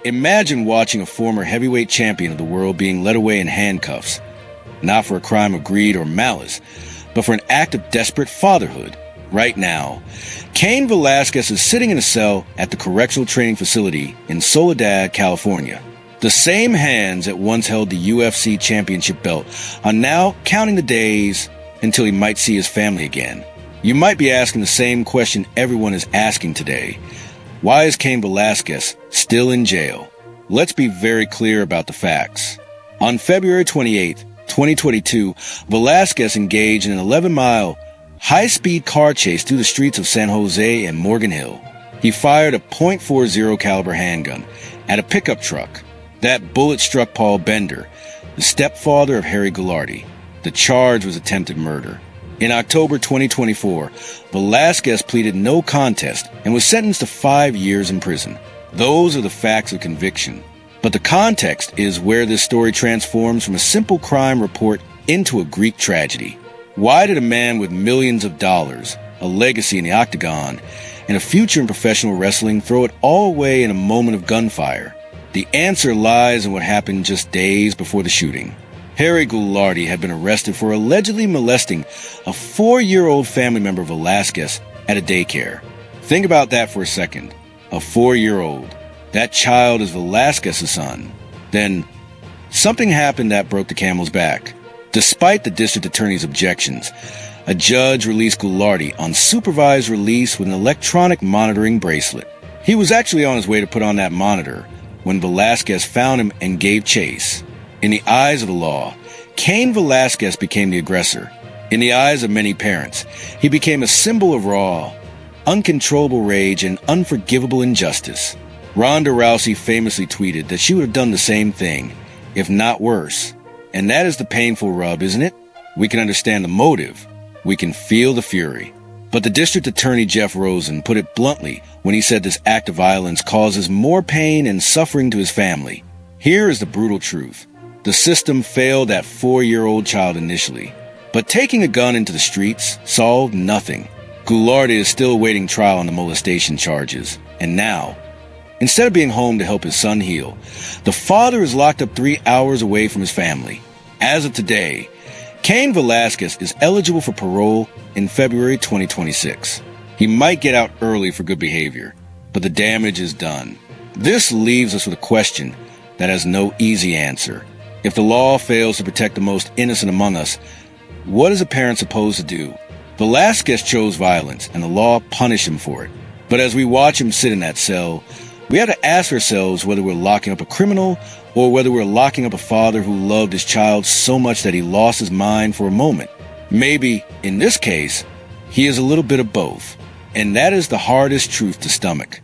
Imagine watching a former heavyweight champion of the world being led away in handcuffs, not for a crime of greed or malice, but for an act of desperate fatherhood. Right now, Cain Velasquez is sitting in a cell at the Correctional Training Facility in Soledad, California. The same hands that once held the UFC championship belt are now counting the days until he might see his family again. You might be asking the same question everyone is asking today. Why is Cain Velasquez still in jail? Let's be very clear about the facts. On February 28, 2022, Velasquez engaged in an 11-mile high-speed car chase through the streets of San Jose and Morgan Hill. He fired a .40 caliber handgun at a pickup truck. That bullet struck Paul Bender, the stepfather of Harry Goularte. The charge was attempted murder. In October 2024, Velasquez pleaded no contest and was sentenced to 5 years in prison. Those are the facts of conviction. But the context is where this story transforms from a simple crime report into a Greek tragedy. Why did a man with millions of dollars, a legacy in the octagon, and a future in professional wrestling throw it all away in a moment of gunfire? The answer lies in what happened just days before the shooting. Harry Goularte had been arrested for allegedly molesting a 4-year-old family member of Velasquez at a daycare. Think about that for a second. A 4-year-old. That child is Velasquez's son. Then, something happened that broke the camel's back. Despite the district attorney's objections, a judge released Goularte on supervised release with an electronic monitoring bracelet. He was actually on his way to put on that monitor when Velasquez found him and gave chase. In the eyes of the law, Cain Velasquez became the aggressor. In the eyes of many parents, he became a symbol of raw, uncontrollable rage and unforgivable injustice. Ronda Rousey famously tweeted that she would have done the same thing, if not worse. And that is the painful rub, isn't it? We can understand the motive. We can feel the fury. But the district attorney Jeff Rosen put it bluntly when he said this act of violence causes more pain and suffering to his family. Here is the brutal truth. The system failed that 4-year-old child initially, but taking a gun into the streets solved nothing. Goularte is still awaiting trial on the molestation charges, and now, instead of being home to help his son heal, the father is locked up 3 hours away from his family. As of today, Cain Velasquez is eligible for parole in February 2026. He might get out early for good behavior, but the damage is done. This leaves us with a question that has no easy answer. If the law fails to protect the most innocent among us, what is a parent supposed to do? Velasquez chose violence, and the law punished him for it. But as we watch him sit in that cell, we have to ask ourselves whether we're locking up a criminal or whether we're locking up a father who loved his child so much that he lost his mind for a moment. Maybe, in this case, he is a little bit of both. And that is the hardest truth to stomach.